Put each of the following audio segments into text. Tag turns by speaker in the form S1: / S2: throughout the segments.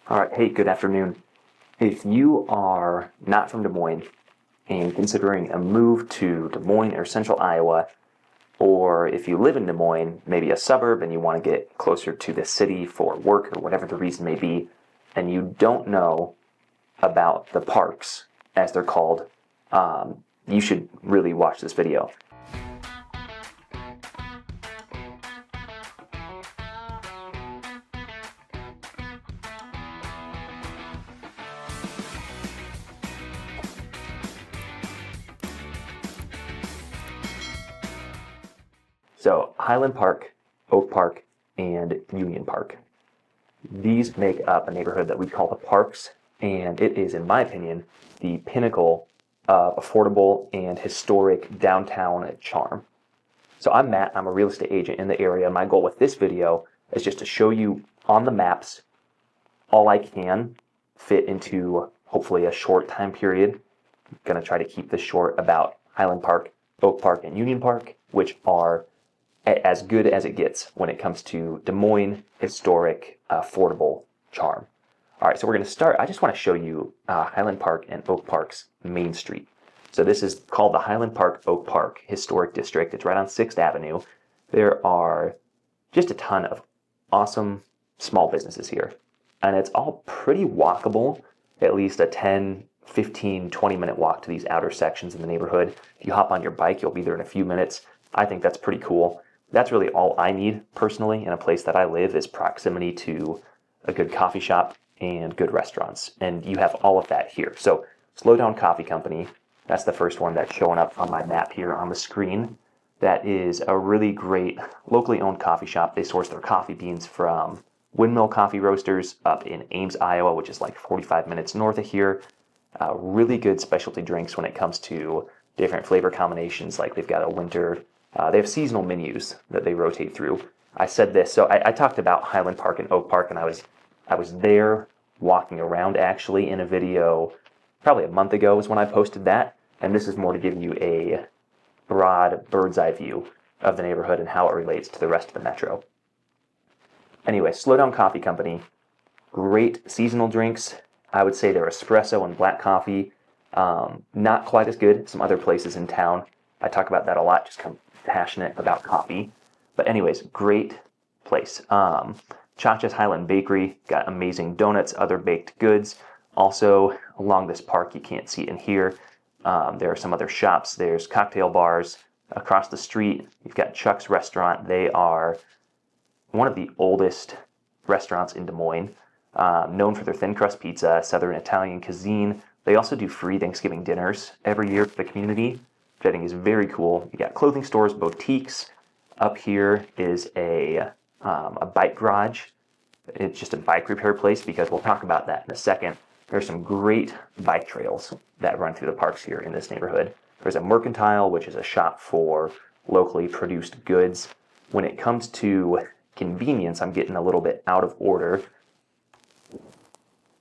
S1: All right, hey, good afternoon. If you are not from Des Moines and considering a move to Des Moines or central Iowa, or if you live in Des Moines, maybe a suburb, and you want to get closer to the city for work or whatever the reason may be, and you don't know about the parks, as they're called, you should really watch this video. So Highland Park, Oak Park, and Union Park. These make up a neighborhood that we call the Parks, and it is, in my opinion, the pinnacle of affordable and historic downtown charm. So I'm Matt, I'm a real estate agent in the area, and my goal with this video is just to show you on the maps all I can fit into hopefully a short time period. I'm going to try to keep this short about Highland Park, Oak Park, and Union Park, which are as good as it gets when it comes to Des Moines historic, affordable charm. All right, so we're going to start. I just want to show you Highland Park and Oak Park's Main Street. So this is called the Highland Park Oak Park Historic District. It's right on 6th Avenue. There are just a ton of awesome small businesses here, and it's all pretty walkable, at least a 10, 15, 20-minute walk to these outer sections in the neighborhood. If you hop on your bike, you'll be there in a few minutes. I think that's pretty cool. That's really all I need personally in a place that I live is proximity to a good coffee shop and good restaurants. And you have all of that here. So Slow Down Coffee Company, that's the first one that's showing up on my map here on the screen. That is a really great locally owned coffee shop. They source their coffee beans from Windmill Coffee Roasters up in Ames, Iowa, which is like 45 minutes north of here. Really good specialty drinks when it comes to different flavor combinations. Like they've got a winter, they have seasonal menus that they rotate through. I said this, so I talked about Highland Park and Oak Park, and I was there walking around actually in a video probably a month ago is when I posted that. And this is more to give you a broad bird's eye view of the neighborhood and how it relates to the rest of the metro. Anyway, Slow Down Coffee Company, great seasonal drinks. I would say their espresso and black coffee, not quite as good as some other places in town. I talk about that a lot, just kind of passionate about coffee. But anyways, great place. Chacha's Highland Bakery, got amazing donuts, other baked goods. Also, along this park, you can't see it in here, there are some other shops. There's cocktail bars across the street. You've got Chuck's Restaurant. They are one of the oldest restaurants in Des Moines, known for their thin crust pizza, Southern Italian cuisine. They also do free Thanksgiving dinners every year for the community, which I think is very cool. You got clothing stores, boutiques. Up here is a bike garage. It's just a bike repair place because we'll talk about that in a second. There's some great bike trails that run through the parks here in this neighborhood. There's a Mercantile, which is a shop for locally produced goods. When it comes to convenience, I'm getting a little bit out of order.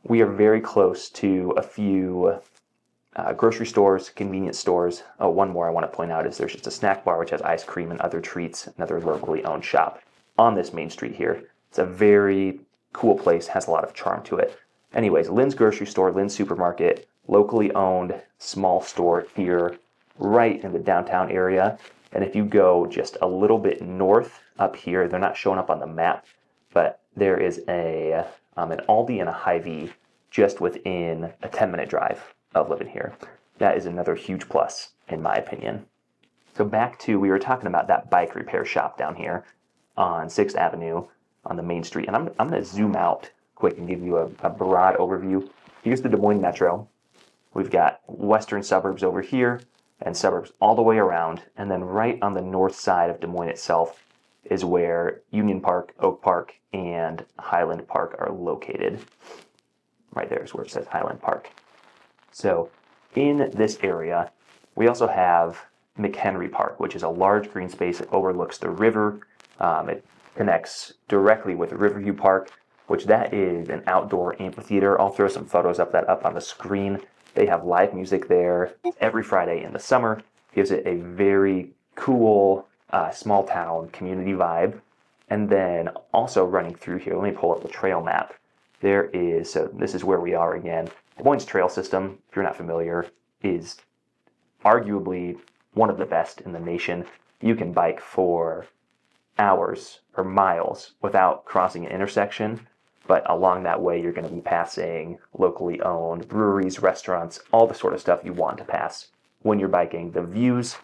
S1: We are very close to a few grocery stores, convenience stores. Oh, one more I want to point out is there's just a snack bar which has ice cream and other treats, another locally owned shop on this main street here. It's a very cool place, has a lot of charm to it. Anyways, Lynn's Grocery Store, Lynn's Supermarket, locally owned small store here right in the downtown area. And if you go just a little bit north up here, they're not showing up on the map, but there is an Aldi and a Hy-Vee just within a 10-minute drive of living here. That is another huge plus, in my opinion. So back to, we were talking about that bike repair shop down here on 6th Avenue on the main street. And I'm going to zoom out quick and give you a broad overview. Here's the Des Moines Metro. We've got western suburbs over here and suburbs all the way around. And then right on the north side of Des Moines itself is where Union Park, Oak Park, and Highland Park are located. Right there is where it says Highland Park. So in this area, we also have McHenry Park, which is a large green space that overlooks the river. It connects directly with Riverview Park, which that is an outdoor amphitheater. I'll throw some photos of that up on the screen. They have live music there every Friday in the summer. Gives it a very cool small town community vibe. And then also running through here, let me pull up the trail map, so this is where we are again. Des Moines Trail System, if you're not familiar, is arguably one of the best in the nation. You can bike for hours or miles without crossing an intersection, but along that way you're going to be passing locally owned breweries, restaurants, all the sort of stuff you want to pass when you're biking. The views,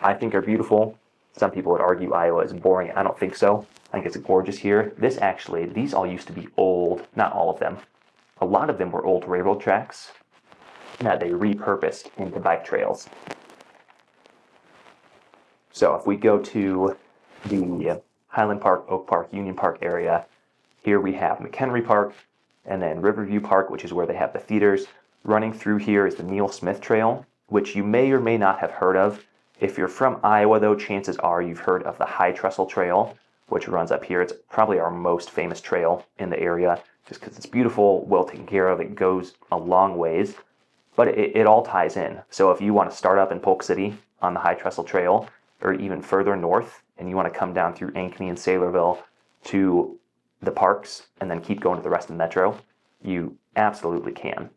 S1: I think, are beautiful. Some people would argue Iowa is boring. I don't think so. I think it's gorgeous here. These all used to be old, not all of them. A lot of them were old railroad tracks that they repurposed into bike trails. So if we go to the Highland Park, Oak Park, Union Park area, here we have McHenry Park and then Riverview Park, which is where they have the theaters. Running through here is the Neil Smith Trail, which you may or may not have heard of. If you're from Iowa, though, chances are you've heard of the High Trestle Trail, which runs up here. It's probably our most famous trail in the area, just because it's beautiful, well taken care of. It goes a long ways, but it all ties in. So if you want to start up in Polk City on the High Trestle Trail, or even further north, and you want to come down through Ankeny and Saylorville to the parks and then keep going to the rest of the metro, you absolutely can.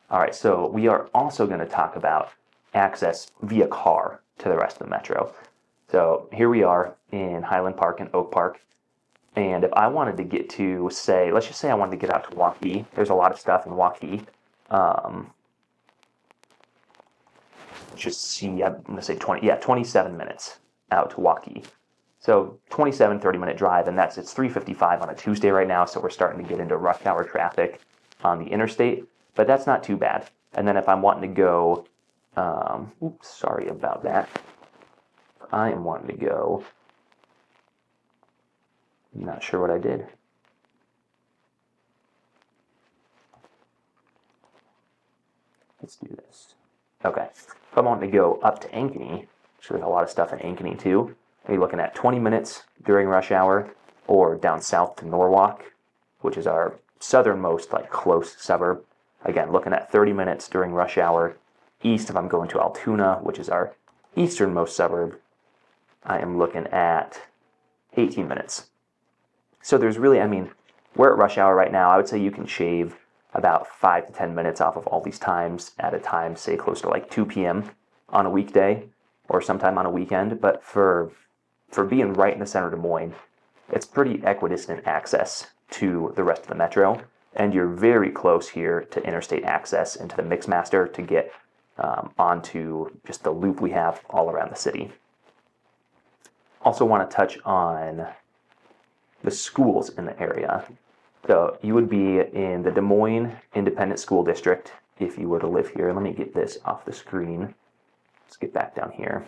S1: All right, so we are also going to talk about access via car to the rest of the metro. So here we are in Highland Park and Oak Park, and if I wanted to get to, let's just say I wanted to get out to Waukee. There's a lot of stuff in Waukee. Just see, I'm going to say 27 minutes out to Waukee. So 30-minute drive, and it's 3:55 on a Tuesday right now, so we're starting to get into rush hour traffic on the interstate, but that's not too bad. And then if I'm wanting to go, sorry about that. I am wanting to go, I'm not sure what I did. Let's do this. Okay, if I'm wanting to go up to Ankeny, so there's a lot of stuff in Ankeny too. You're looking at 20 minutes during rush hour, or down south to Norwalk, which is our southernmost, close suburb. Again, looking at 30 minutes during rush hour. East, if I'm going to Altoona, which is our easternmost suburb, I am looking at 18 minutes. So there's really, we're at rush hour right now. I would say you can shave about 5 to 10 minutes off of all these times at a time, say close to 2 p.m. on a weekday or sometime on a weekend. But for being right in the center of Des Moines, it's pretty equidistant access to the rest of the metro, and you're very close here to interstate access into the Mixmaster to get onto just the loop we have all around the city. Also want to touch on the schools in the area. So you would be in the Des Moines Independent School District if you were to live here. Let me get this off the screen. Let's get back down here.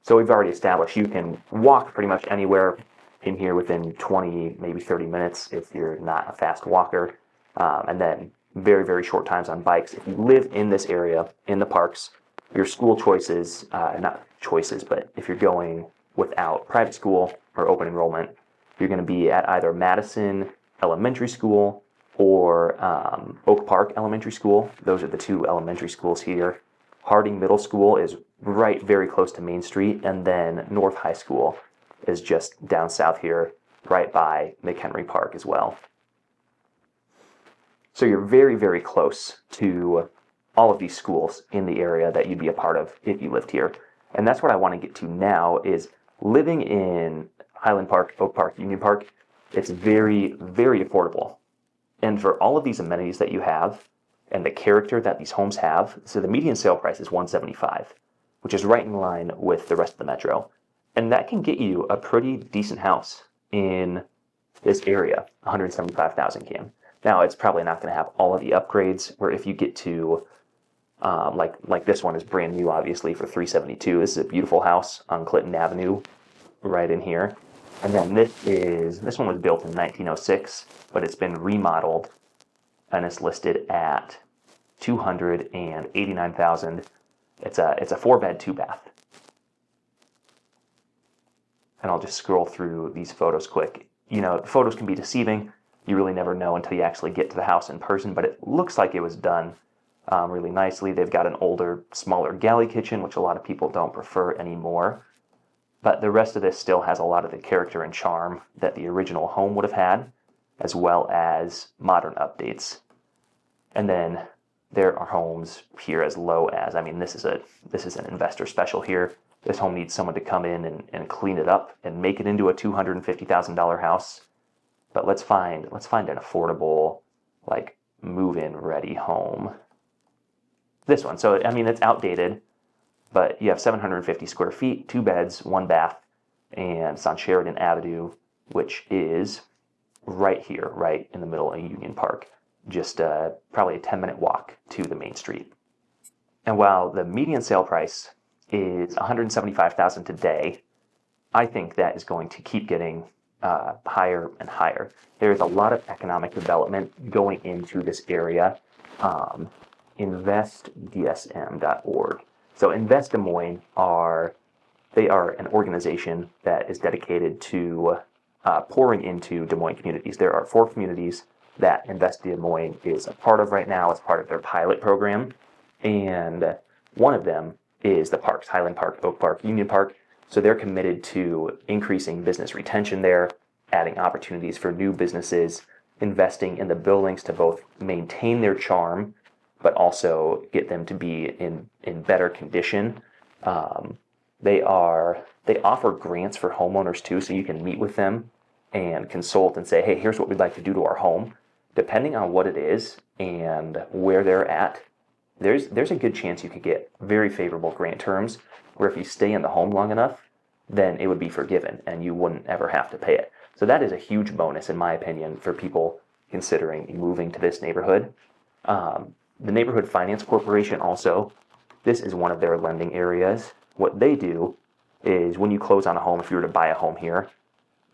S1: So we've already established you can walk pretty much anywhere in here within 20, maybe 30 minutes if you're not a fast walker. And then very, very short times on bikes. If you live in this area, in the parks, your school choices, not choices, but if you're going without private school or open enrollment, you're going to be at either Madison Elementary School or Oak Park Elementary School. Those are the two elementary schools here. Harding Middle School is very close to Main Street, and then North High School is just down south here, right by McHenry Park as well. So you're very, very close to all of these schools in the area that you'd be a part of if you lived here. And that's what I want to get to now is living in Highland Park, Oak Park, Union Park. It's very, very affordable. And for all of these amenities that you have and the character that these homes have, so the median sale price is $175,000, which is right in line with the rest of the metro. And that can get you a pretty decent house in this area. $175,000 can. Now, it's probably not going to have all of the upgrades, where if you get to, like this one is brand new, obviously, for $372,000. This is a beautiful house on Clinton Avenue, right in here. And then this one was built in 1906, but it's been remodeled, and it's listed at $289,000. It's a 4-bed, 2-bath. And I'll just scroll through these photos quick. Photos can be deceiving. You really never know until you actually get to the house in person, but it looks like it was done really nicely. They've got an older, smaller galley kitchen, which a lot of people don't prefer anymore. but the rest of this still has a lot of the character and charm that the original home would have had, as well as modern updates. And then there are homes here as low as, I mean, this is an investor special here. This home needs someone to come in and clean it up and make it into a $250,000 house. But let's find an affordable, like, move-in ready home. This one. So I mean, it's outdated, but you have 750 square feet, 2 beds, 1 bath, and it's on Sheridan Avenue, which is right here, right in the middle of Union Park. Just probably a 10-minute walk to the main street. And while the median sale price is $175,000 today, I think that is going to keep getting higher and higher. There is a lot of economic development going into this area. InvestDSM.org. So Invest Des Moines are an organization that is dedicated to pouring into Des Moines communities. There are 4 communities that Invest Des Moines is a part of right now as part of their pilot program. And one of them is the parks, Highland Park, Oak Park, Union Park. So they're committed to increasing business retention there, adding opportunities for new businesses, investing in the buildings to both maintain their charm, but also get them to be in better condition. They offer grants for homeowners too, so you can meet with them and consult and say, hey, here's what we'd like to do to our home. Depending on what it is and where they're at, there's a good chance you could get very favorable grant terms, where if you stay in the home long enough, then it would be forgiven and you wouldn't ever have to pay it. So that is a huge bonus, in my opinion, for people considering moving to this neighborhood. The Neighborhood Finance Corporation also, this is one of their lending areas. What they do is when you close on a home, if you were to buy a home here,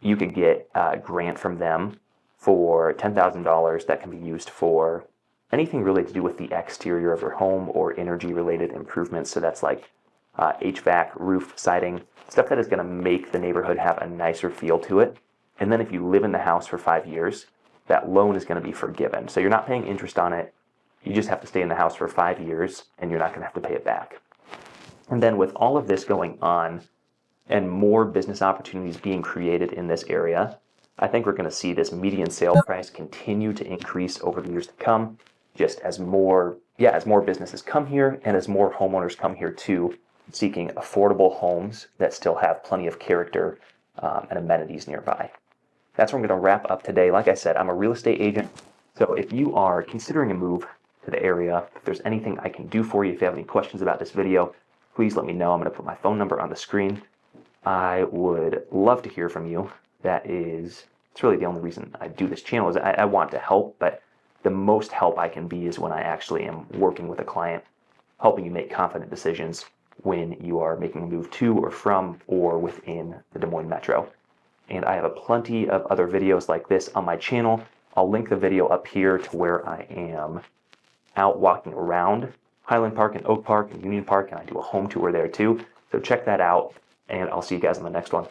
S1: you could get a grant from them for $10,000 that can be used for anything really to do with the exterior of your home or energy-related improvements. So that's like HVAC, roof, siding, stuff that is going to make the neighborhood have a nicer feel to it. And then if you live in the house for 5 years, that loan is going to be forgiven. So you're not paying interest on it. You just have to stay in the house for 5 years, and you're not going to have to pay it back. And then with all of this going on and more business opportunities being created in this area, I think we're going to see this median sale price continue to increase over the years to come, just as more businesses come here and as more homeowners come here too, seeking affordable homes that still have plenty of character and amenities nearby. That's where I'm going to wrap up today. Like I said, I'm a real estate agent, so if you are considering a move to the area, if there's anything I can do for you, if you have any questions about this video, please let me know. I'm going to put my phone number on the screen. I would love to hear from you. It's really the only reason I do this channel is I want to help, but the most help I can be is when I actually am working with a client, helping you make confident decisions when you are making a move to or from or within the Des Moines Metro. And I have plenty of other videos like this on my channel. I'll link the video up here to where I am out walking around Highland Park and Oak Park and Union Park, and I do a home tour there too. So check that out, and I'll see you guys on the next one.